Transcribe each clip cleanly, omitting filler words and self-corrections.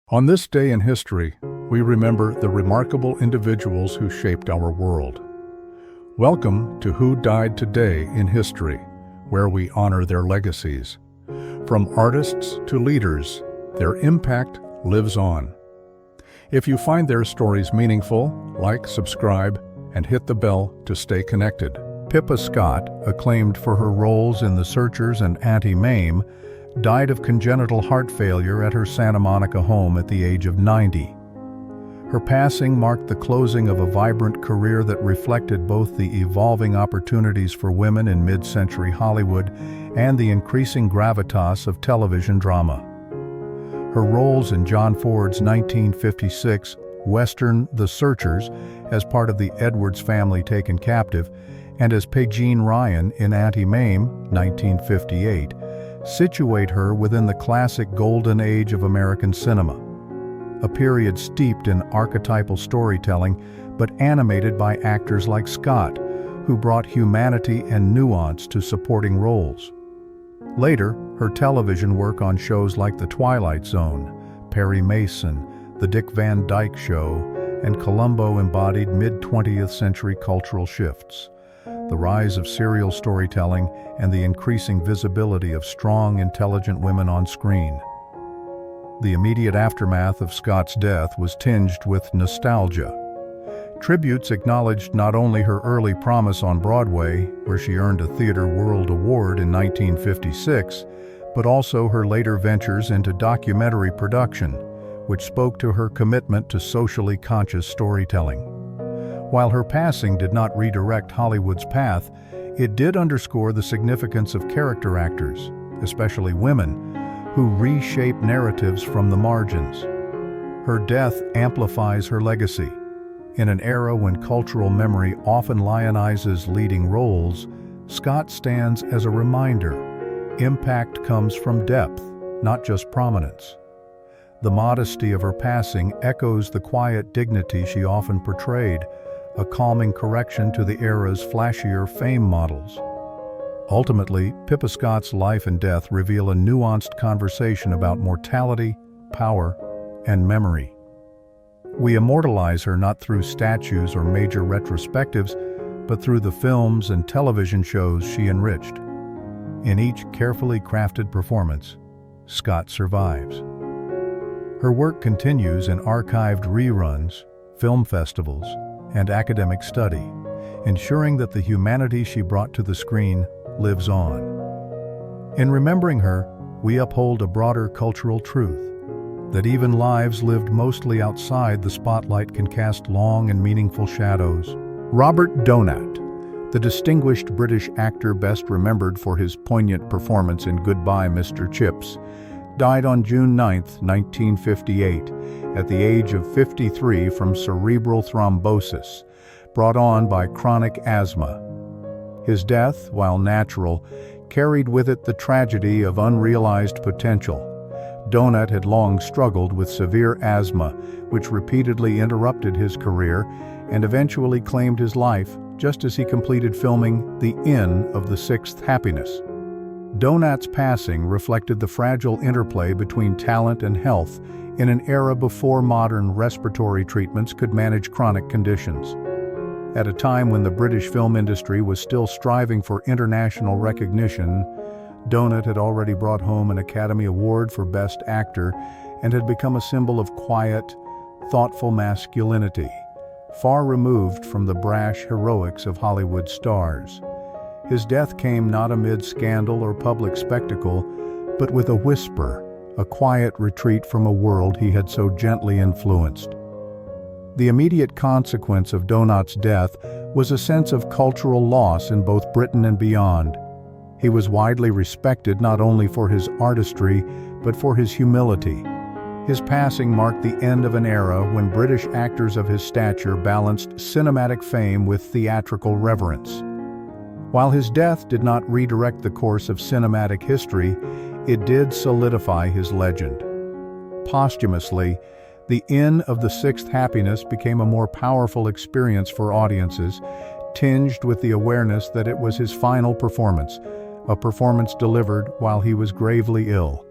On this day in history, we remember the remarkable individuals who shaped our world. Welcome to Who Died Today in History, where we honor their legacies. From artists to leaders, their impact lives on. If you find their stories meaningful, like, subscribe, and hit the bell to stay connected. Pippa Scott, acclaimed for her roles in The Searchers and Auntie Mame, died of congenital heart failure at her Santa Monica home at the age of 90. Her passing marked the closing of a vibrant career that reflected both the evolving opportunities for women in mid-century Hollywood and the increasing gravitas of television drama. Her roles in John Ford's 1956 Western The Searchers as part of the Edwards family taken captive, and as Pegeen Ryan in Auntie Mame, 1958, situate her within the classic golden age of American cinema, a period steeped in archetypal storytelling but animated by actors like Scott, who brought humanity and nuance to supporting roles. Later, her television work on shows like The Twilight Zone, Perry Mason, The Dick Van Dyke Show, and Columbo embodied mid-20th century cultural shifts. The rise of serial storytelling and the increasing visibility of strong, intelligent women on screen. The immediate aftermath of Scott's death was tinged with nostalgia. Tributes acknowledged not only her early promise on Broadway, where she earned a Theatre World Award in 1956, but also her later ventures into documentary production, which spoke to her commitment to socially conscious storytelling. While her passing did not redirect Hollywood's path, it did underscore the significance of character actors, especially women, who reshape narratives from the margins. Her death amplifies her legacy. In an era when cultural memory often lionizes leading roles, Scott stands as a reminder: impact comes from depth, not just prominence. The modesty of her passing echoes the quiet dignity she often portrayed, a calming correction to the era's flashier fame models. Ultimately, Pippa Scott's life and death reveal a nuanced conversation about mortality, power, and memory. We immortalize her not through statues or major retrospectives, but through the films and television shows she enriched. In each carefully crafted performance, Scott survives. Her work continues in archived reruns, film festivals, and academic study, ensuring that the humanity she brought to the screen lives on. In remembering her, we uphold a broader cultural truth, that even lives lived mostly outside the spotlight can cast long and meaningful shadows. Robert Donat, the distinguished British actor best remembered for his poignant performance in Goodbye, Mr. Chips, died on June 9, 1958, at the age of 53 from cerebral thrombosis, brought on by chronic asthma. His death, while natural, carried with it the tragedy of unrealized potential. Donat had long struggled with severe asthma, which repeatedly interrupted his career and eventually claimed his life just as he completed filming The Inn of the Sixth Happiness. Donat's passing reflected the fragile interplay between talent and health in an era before modern respiratory treatments could manage chronic conditions. At a time when the British film industry was still striving for international recognition, Donat had already brought home an Academy Award for Best Actor and had become a symbol of quiet, thoughtful masculinity, far removed from the brash heroics of Hollywood stars. His death came not amid scandal or public spectacle, but with a whisper, a quiet retreat from a world he had so gently influenced. The immediate consequence of Donat's death was a sense of cultural loss in both Britain and beyond. He was widely respected not only for his artistry, but for his humility. His passing marked the end of an era when British actors of his stature balanced cinematic fame with theatrical reverence. While his death did not redirect the course of cinematic history, it did solidify his legend. Posthumously, The Inn of the Sixth Happiness became a more powerful experience for audiences, tinged with the awareness that it was his final performance, a performance delivered while he was gravely ill.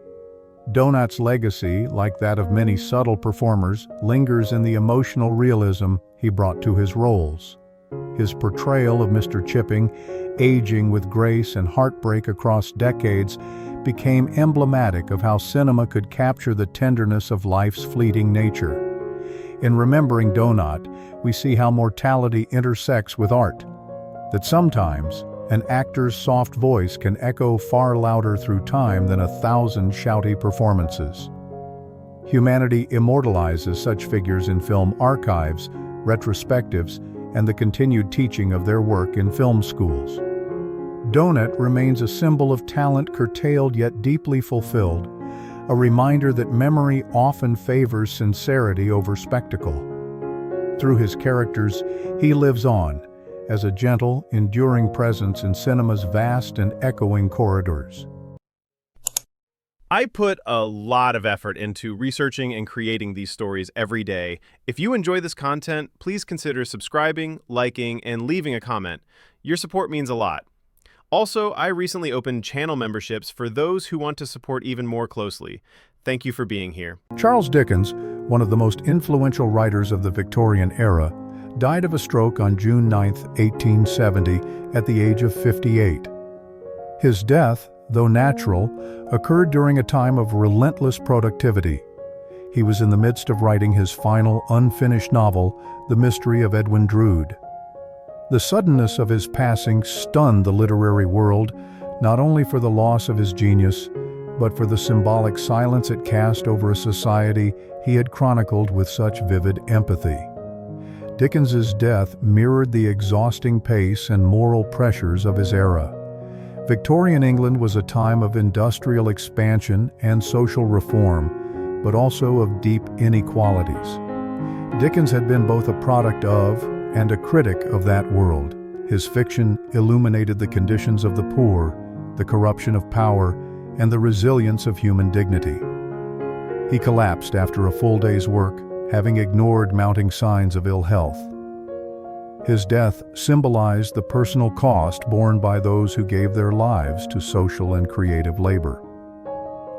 Donat's legacy, like that of many subtle performers, lingers in the emotional realism he brought to his roles. His portrayal of Mr. Chipping, aging with grace and heartbreak across decades, became emblematic of how cinema could capture the tenderness of life's fleeting nature. In remembering Donat, we see how mortality intersects with art, that sometimes an actor's soft voice can echo far louder through time than 1,000 shouty performances. Humanity immortalizes such figures in film archives, retrospectives, and the continued teaching of their work in film schools. Donat remains a symbol of talent curtailed yet deeply fulfilled, a reminder that memory often favors sincerity over spectacle. Through his characters, he lives on, as a gentle, enduring presence in cinema's vast and echoing corridors. I put a lot of effort into researching and creating these stories every day. If you enjoy this content, please consider subscribing, liking, and leaving a comment. Your support means a lot. Also, I recently opened channel memberships for those who want to support even more closely. Thank you for being here. Charles Dickens, one of the most influential writers of the Victorian era, died of a stroke on June 9, 1870, at the age of 58. His death, though natural, occurred during a time of relentless productivity. He was in the midst of writing his final, unfinished novel, The Mystery of Edwin Drood. The suddenness of his passing stunned the literary world, not only for the loss of his genius, but for the symbolic silence it cast over a society he had chronicled with such vivid empathy. Dickens's death mirrored the exhausting pace and moral pressures of his era. Victorian England was a time of industrial expansion and social reform, but also of deep inequalities. Dickens had been both a product of and a critic of that world. His fiction illuminated the conditions of the poor, the corruption of power, and the resilience of human dignity. He collapsed after a full day's work, having ignored mounting signs of ill health. His death symbolized the personal cost borne by those who gave their lives to social and creative labor.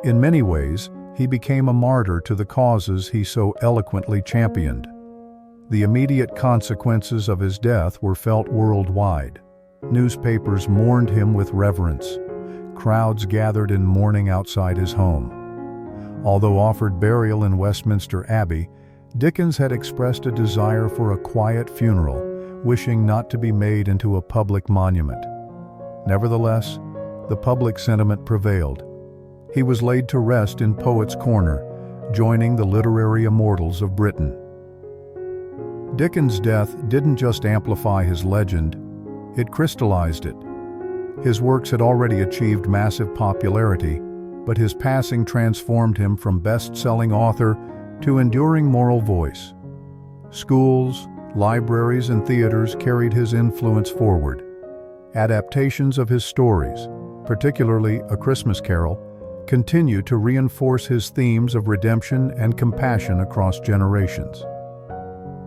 In many ways, he became a martyr to the causes he so eloquently championed. The immediate consequences of his death were felt worldwide. Newspapers mourned him with reverence. Crowds gathered in mourning outside his home. Although offered burial in Westminster Abbey, Dickens had expressed a desire for a quiet funeral, wishing not to be made into a public monument. Nevertheless, the public sentiment prevailed. He was laid to rest in Poets' Corner, joining the literary immortals of Britain. Dickens' death didn't just amplify his legend, it crystallized it. His works had already achieved massive popularity, but his passing transformed him from best-selling author to enduring moral voice. Schools, libraries, and theaters carried his influence forward. Adaptations of his stories, particularly A Christmas Carol, continue to reinforce his themes of redemption and compassion across generations.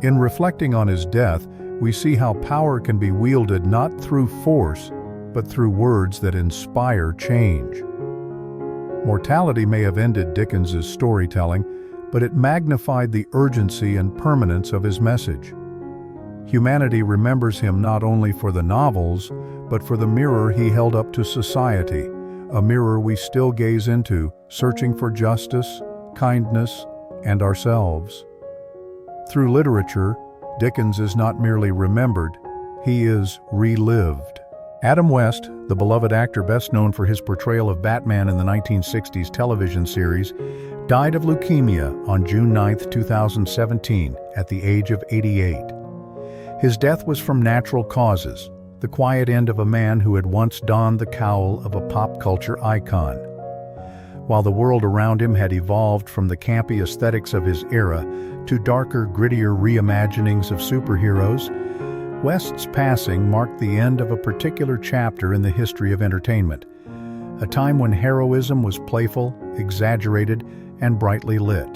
In reflecting on his death, we see how power can be wielded not through force, but through words that inspire change. Mortality may have ended Dickens's storytelling, but it magnified the urgency and permanence of his message. Humanity remembers him not only for the novels, but for the mirror he held up to society, a mirror we still gaze into, searching for justice, kindness, and ourselves. Through literature, Dickens is not merely remembered, he is relived. Adam West, the beloved actor best known for his portrayal of Batman in the 1960s television series, died of leukemia on June 9, 2017, at the age of 88. His death was from natural causes, the quiet end of a man who had once donned the cowl of a pop culture icon. While the world around him had evolved from the campy aesthetics of his era to darker, grittier reimaginings of superheroes, West's passing marked the end of a particular chapter in the history of entertainment, a time when heroism was playful, exaggerated, and brightly lit.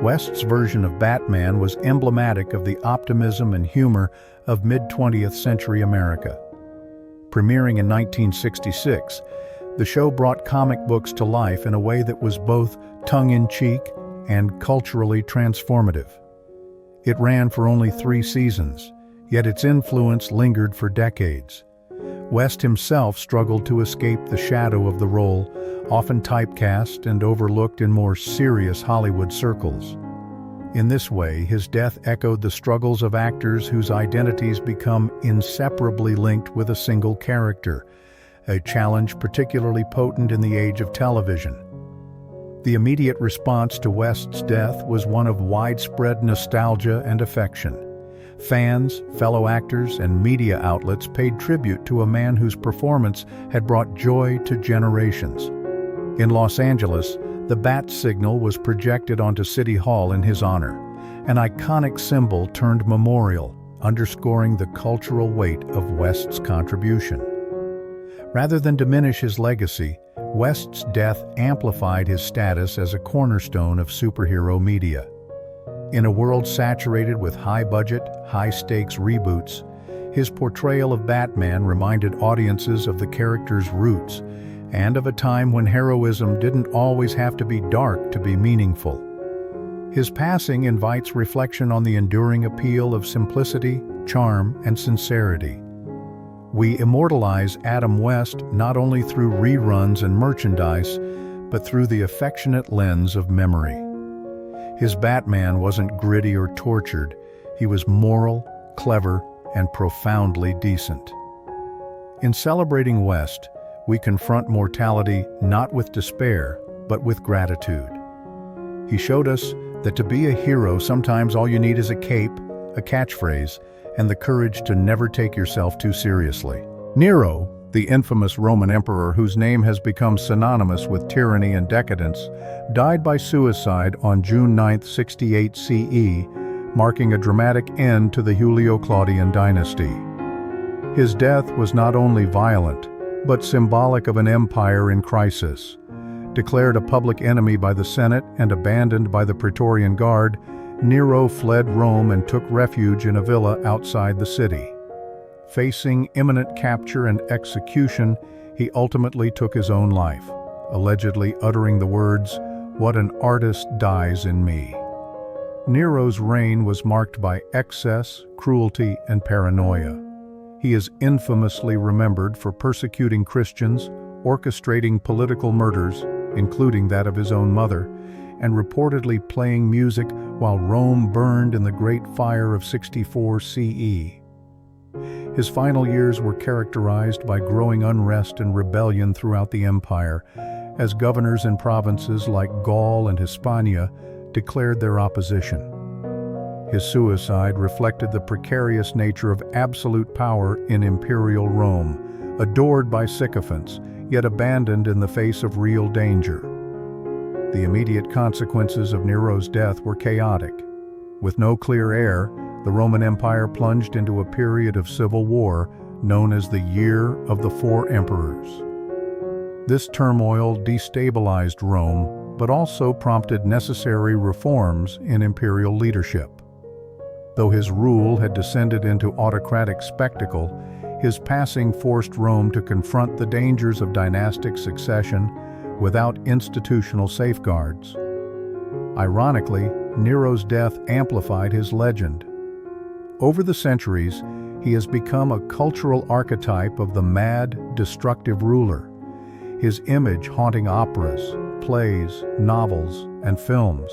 West's version of Batman was emblematic of the optimism and humor of mid-20th century America. Premiering in 1966, The show brought comic books to life in a way that was both tongue-in-cheek and culturally transformative. It ran for only 3 seasons, yet its influence lingered for decades. West himself struggled to escape the shadow of the role, often typecast and overlooked in more serious Hollywood circles. In this way, his death echoed the struggles of actors whose identities become inseparably linked with a single character, a challenge particularly potent in the age of television. The immediate response to West's death was one of widespread nostalgia and affection. Fans, fellow actors, and media outlets paid tribute to a man whose performance had brought joy to generations. In Los Angeles, the bat signal was projected onto City Hall in his honor, an iconic symbol turned memorial, underscoring the cultural weight of West's contribution. Rather than diminish his legacy, West's death amplified his status as a cornerstone of superhero media. In a world saturated with high-budget, high-stakes reboots, his portrayal of Batman reminded audiences of the character's roots and of a time when heroism didn't always have to be dark to be meaningful. His passing invites reflection on the enduring appeal of simplicity, charm, and sincerity. We immortalize Adam West not only through reruns and merchandise, but through the affectionate lens of memory. His Batman wasn't gritty or tortured. He was moral, clever, and profoundly decent. In celebrating West, we confront mortality not with despair, but with gratitude. He showed us that to be a hero, sometimes all you need is a cape, a catchphrase, and the courage to never take yourself too seriously. Nero, the infamous Roman emperor whose name has become synonymous with tyranny and decadence, died by suicide on June 9, 68 CE, marking a dramatic end to the Julio-Claudian dynasty. His death was not only violent, but symbolic of an empire in crisis. Declared a public enemy by the Senate and abandoned by the Praetorian Guard, Nero fled Rome and took refuge in a villa outside the city. Facing imminent capture and execution, he ultimately took his own life, allegedly uttering the words, "What an artist dies in me." Nero's reign was marked by excess, cruelty, and paranoia. He is infamously remembered for persecuting Christians, orchestrating political murders, including that of his own mother, and reportedly playing music while Rome burned in the Great Fire of 64 CE. His final years were characterized by growing unrest and rebellion throughout the empire, as governors in provinces like Gaul and Hispania declared their opposition. His suicide reflected the precarious nature of absolute power in imperial Rome, adored by sycophants, yet abandoned in the face of real danger. The immediate consequences of Nero's death were chaotic. With no clear heir, the Roman Empire plunged into a period of civil war known as the Year of the Four Emperors. This turmoil destabilized Rome, but also prompted necessary reforms in imperial leadership. Though his rule had descended into autocratic spectacle, his passing forced Rome to confront the dangers of dynastic succession without institutional safeguards. Ironically, Nero's death amplified his legend. Over the centuries, he has become a cultural archetype of the mad, destructive ruler, his image haunting operas, plays, novels, and films.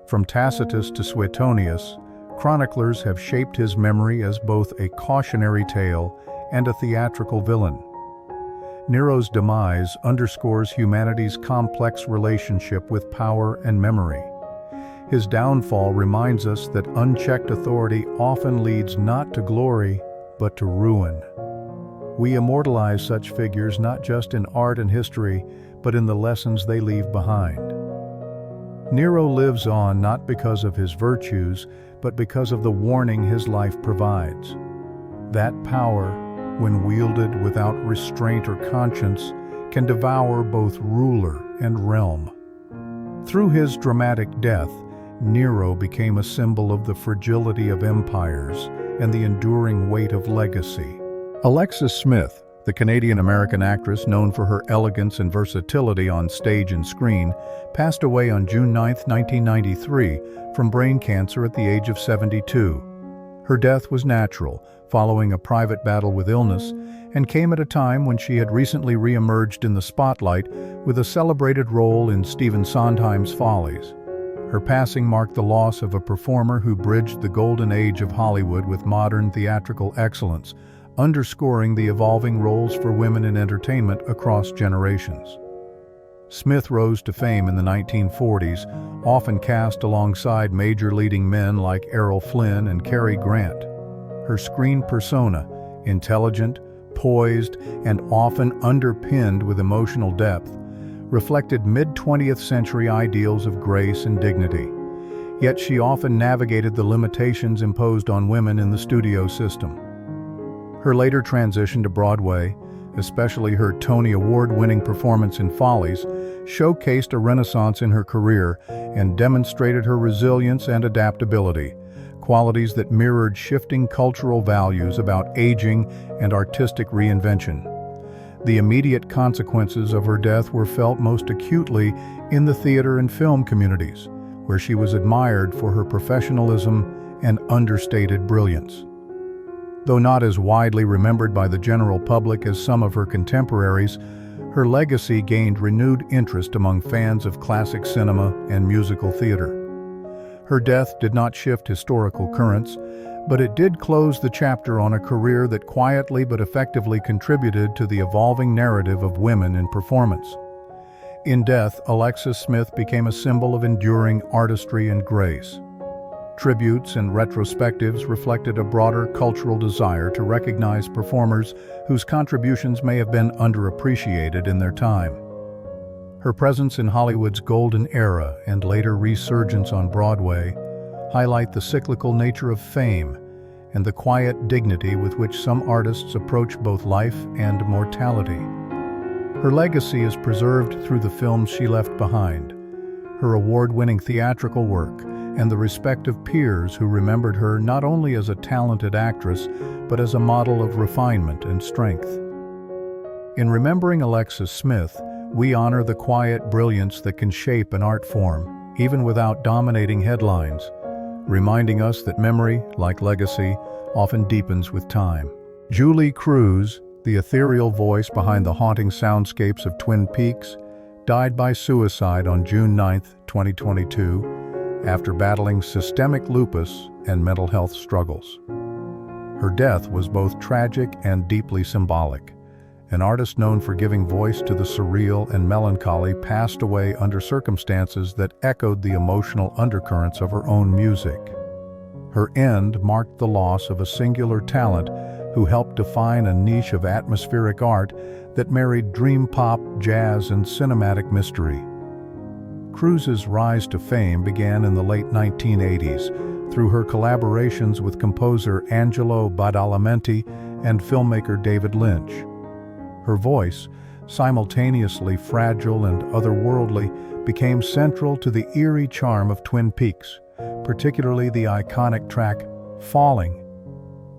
From Tacitus to Suetonius, chroniclers have shaped his memory as both a cautionary tale and a theatrical villain. Nero's demise underscores humanity's complex relationship with power and memory. His downfall reminds us that unchecked authority often leads not to glory, but to ruin. We immortalize such figures not just in art and history, but in the lessons they leave behind. Nero lives on not because of his virtues, but because of the warning his life provides. That power, when wielded without restraint or conscience, can devour both ruler and realm. Through his dramatic death, Nero became a symbol of the fragility of empires and the enduring weight of legacy. Alexis Smith, The Canadian-American actress, known for her elegance and versatility on stage and screen, passed away on June 9, 1993, from brain cancer at the age of 72. Her death was natural, following a private battle with illness, and came at a time when she had recently re-emerged in the spotlight with a celebrated role in Stephen Sondheim's Follies. Her passing marked the loss of a performer who bridged the golden age of Hollywood with modern theatrical excellence, underscoring the evolving roles for women in entertainment across generations. Smith rose to fame in the 1940s, often cast alongside major leading men like Errol Flynn and Cary Grant. Her screen persona, intelligent, poised, and often underpinned with emotional depth, reflected mid-20th century ideals of grace and dignity. Yet she often navigated the limitations imposed on women in the studio system. Her later transition to Broadway, especially her Tony Award-winning performance in Follies, showcased a renaissance in her career and demonstrated her resilience and adaptability, qualities that mirrored shifting cultural values about aging and artistic reinvention. The immediate consequences of her death were felt most acutely in the theater and film communities, where she was admired for her professionalism and understated brilliance. Though not as widely remembered by the general public as some of her contemporaries, her legacy gained renewed interest among fans of classic cinema and musical theater. Her death did not shift historical currents, but it did close the chapter on a career that quietly but effectively contributed to the evolving narrative of women in performance. In death, Alexis Smith became a symbol of enduring artistry and grace. Tributes and retrospectives reflected a broader cultural desire to recognize performers whose contributions may have been underappreciated in their time. Her presence in Hollywood's golden era and later resurgence on Broadway highlight the cyclical nature of fame and the quiet dignity with which some artists approach both life and mortality. Her legacy is preserved through the films she left behind, her award-winning theatrical work, and the respect of peers who remembered her not only as a talented actress, but as a model of refinement and strength. In remembering Alexis Smith, we honor the quiet brilliance that can shape an art form, even without dominating headlines, reminding us that memory, like legacy, often deepens with time. Julie Cruz, the ethereal voice behind the haunting soundscapes of Twin Peaks, died by suicide on June 9, 2022, after battling systemic lupus and mental health struggles. Her death was both tragic and deeply symbolic. An artist known for giving voice to the surreal and melancholy passed away under circumstances that echoed the emotional undercurrents of her own music. Her end marked the loss of a singular talent who helped define a niche of atmospheric art that married dream pop, jazz, and cinematic mystery. Cruz's rise to fame began in the late 1980s through her collaborations with composer Angelo Badalamenti and filmmaker David Lynch. Her voice, simultaneously fragile and otherworldly, became central to the eerie charm of Twin Peaks, particularly the iconic track Falling.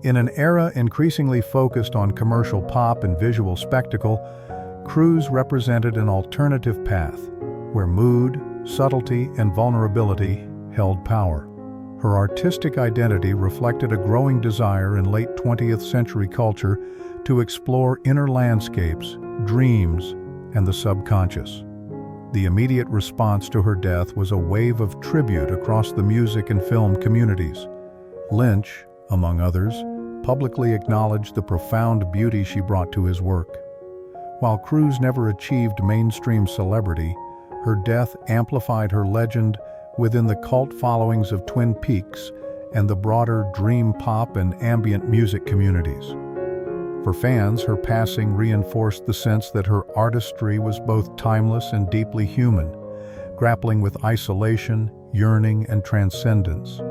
In an era increasingly focused on commercial pop and visual spectacle, Cruz represented an alternative path, where mood, subtlety, and vulnerability held power. Her artistic identity reflected a growing desire in late 20th century culture to explore inner landscapes, dreams, and the subconscious. The immediate response to her death was a wave of tribute across the music and film communities. Lynch, among others, publicly acknowledged the profound beauty she brought to his work. While Cruz never achieved mainstream celebrity, her death amplified her legend within the cult followings of Twin Peaks and the broader dream pop and ambient music communities. For fans, her passing reinforced the sense that her artistry was both timeless and deeply human, grappling with isolation, yearning, and transcendence.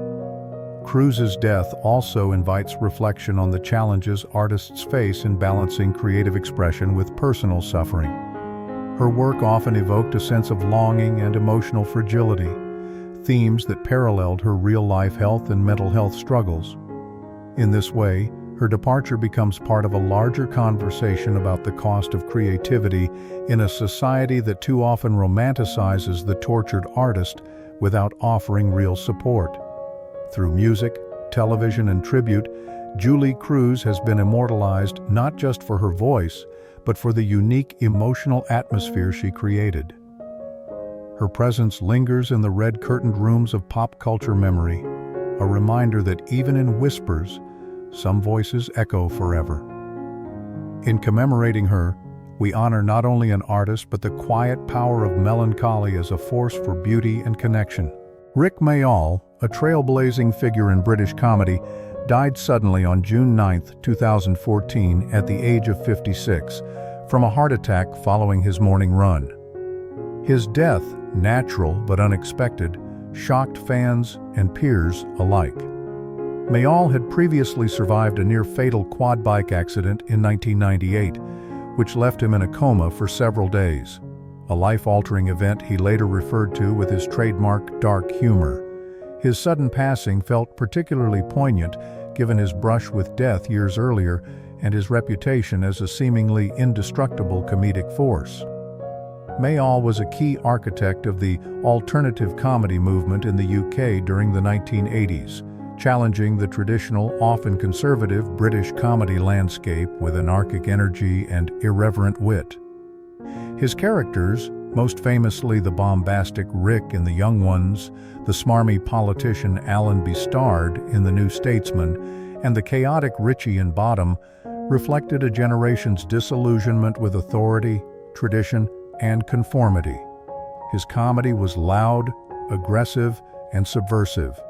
Cruz's death also invites reflection on the challenges artists face in balancing creative expression with personal suffering. Her work often evoked a sense of longing and emotional fragility, themes that paralleled her real-life health and mental health struggles. In this way, her departure becomes part of a larger conversation about the cost of creativity in a society that too often romanticizes the tortured artist without offering real support. Through music, television, and tribute, Julie Cruz has been immortalized not just for her voice, but for the unique emotional atmosphere she created. Her presence lingers in the red-curtained rooms of pop culture memory, a reminder that even in whispers, some voices echo forever. In commemorating her, we honor not only an artist but the quiet power of melancholy as a force for beauty and connection. Rik Mayall, a trailblazing figure in British comedy, died suddenly on June 9, 2014 at the age of 56 from a heart attack following his morning run. His death, natural but unexpected, shocked fans and peers alike. Mayall had previously survived a near-fatal quad bike accident in 1998, which left him in a coma for several days, a life-altering event he later referred to with his trademark dark humor. His sudden passing felt particularly poignant given his brush with death years earlier and his reputation as a seemingly indestructible comedic force. Mayall was a key architect of the alternative comedy movement in the UK during the 1980s, challenging the traditional, often conservative British comedy landscape with anarchic energy and irreverent wit. His characters, most famously the bombastic Rick in The Young Ones, the smarmy politician Alan Bastard in The New Statesman, and the chaotic Richie in Bottom, reflected a generation's disillusionment with authority, tradition, and conformity. His comedy was loud, aggressive, and subversive,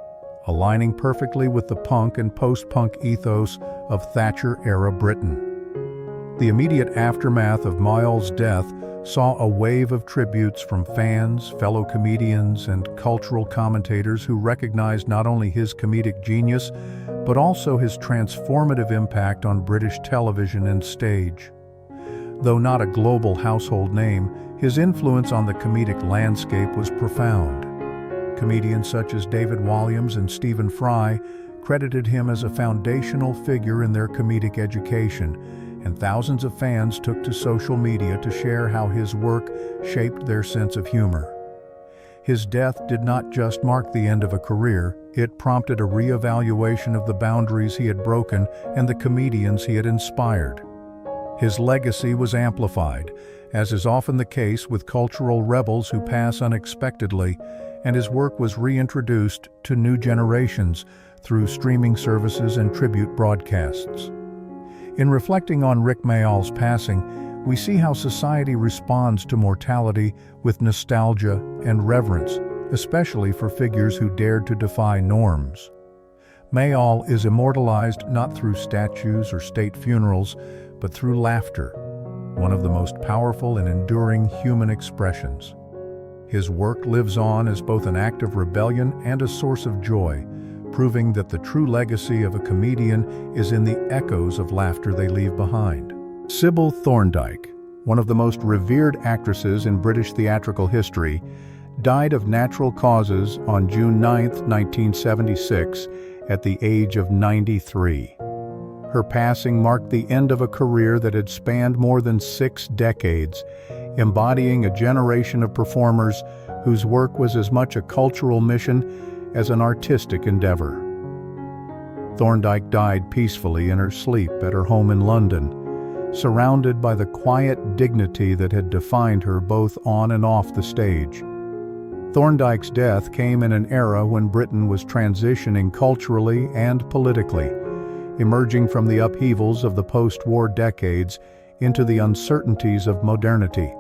aligning perfectly with the punk and post-punk ethos of Thatcher-era Britain. The immediate aftermath of Mayall's death saw a wave of tributes from fans, fellow comedians, and cultural commentators who recognized not only his comedic genius, but also his transformative impact on British television and stage. Though not a global household name, his influence on the comedic landscape was profound. Comedians such as David Walliams and Stephen Fry credited him as a foundational figure in their comedic education, and thousands of fans took to social media to share how his work shaped their sense of humor. His death did not just mark the end of a career, it prompted a re-evaluation of the boundaries he had broken and the comedians he had inspired. His legacy was amplified, as is often the case with cultural rebels who pass unexpectedly, and his work was reintroduced to new generations through streaming services and tribute broadcasts. In reflecting on Rik Mayall's passing, we see how society responds to mortality with nostalgia and reverence, especially for figures who dared to defy norms. Mayall is immortalized not through statues or state funerals, but through laughter, one of the most powerful and enduring human expressions. His work lives on as both an act of rebellion and a source of joy, proving that the true legacy of a comedian is in the echoes of laughter they leave behind. Sybil Thorndike, one of the most revered actresses in British theatrical history, died of natural causes on June 9, 1976, at the age of 93. Her passing marked the end of a career that had spanned more than 6 decades, embodying a generation of performers whose work was as much a cultural mission as an artistic endeavor. Thorndike died peacefully in her sleep at her home in London, surrounded by the quiet dignity that had defined her both on and off the stage. Thorndike's death came in an era when Britain was transitioning culturally and politically, emerging from the upheavals of the post-war decades into the uncertainties of modernity.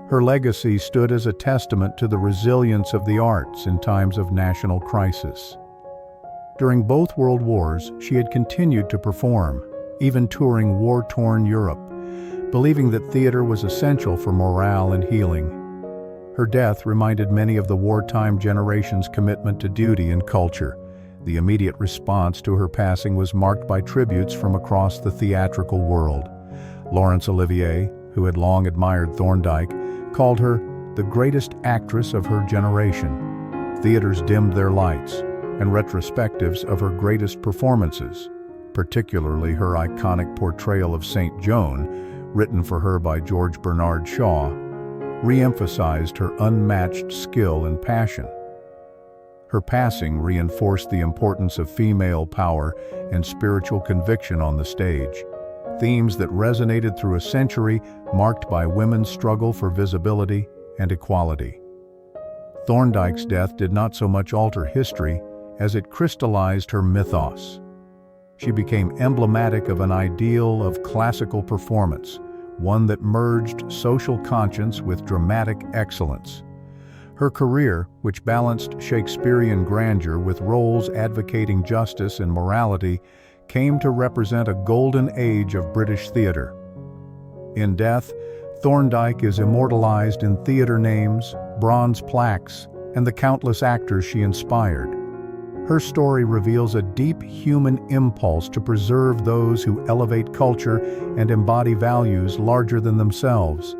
Her legacy stood as a testament to the resilience of the arts in times of national crisis. During both World Wars, she had continued to perform, even touring war-torn Europe, believing that theater was essential for morale and healing. Her death reminded many of the wartime generation's commitment to duty and culture. The immediate response to her passing was marked by tributes from across the theatrical world. Laurence Olivier, who had long admired Thorndike, called her the greatest actress of her generation. Theaters dimmed their lights, and retrospectives of her greatest performances, particularly her iconic portrayal of St. Joan, written for her by George Bernard Shaw, re-emphasized her unmatched skill and passion. Her passing reinforced the importance of female power and spiritual conviction on the stage, themes that resonated through a century marked by women's struggle for visibility and equality. Thorndike's death did not so much alter history as it crystallized her mythos. She became emblematic of an ideal of classical performance, one that merged social conscience with dramatic excellence. Her career, which balanced Shakespearean grandeur with roles advocating justice and morality, came to represent a golden age of British theatre. In death, Thorndike is immortalized in theatre names, bronze plaques, and the countless actors she inspired. Her story reveals a deep human impulse to preserve those who elevate culture and embody values larger than themselves.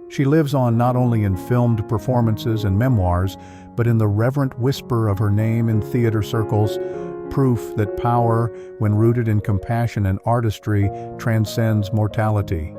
She lives on not only in filmed performances and memoirs, but in the reverent whisper of her name in theater circles, proof that power, when rooted in compassion and artistry, transcends mortality.